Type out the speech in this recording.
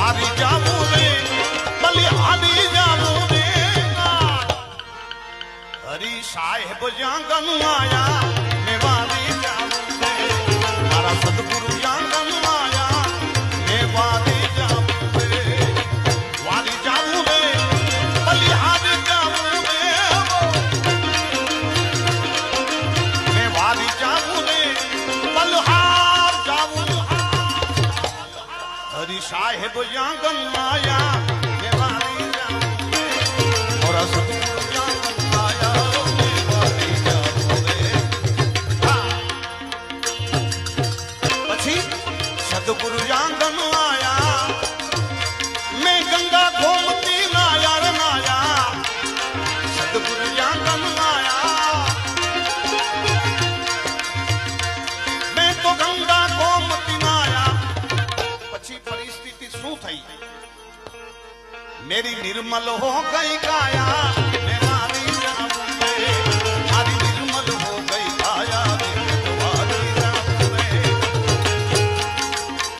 वारी जाऊं रे बलिहारी जाऊं रे हरी साहेब जांगन आया मैं वारी जाऊं रे मारा सतगुरु जांगन आया मैं वारी जाऊं रे वारी जाऊं रे बलिहारी जाऊं रे मैं वारी जाऊं रे बलिहार जाऊं हरी साहेब जांगन आया मैं वारी जाऊं रे और सतगुरु जांगन आया मैं वारी जाऊं रे પછી સતગુરુ જાંગન આયા मैं गंगा गोमती नाया रे नाया सतगुरु जांगन आया मैं तो गंगा गोमती नाया પછી પરિસ્થિતિ શું થઈ मेरी निर्मल हो गई काया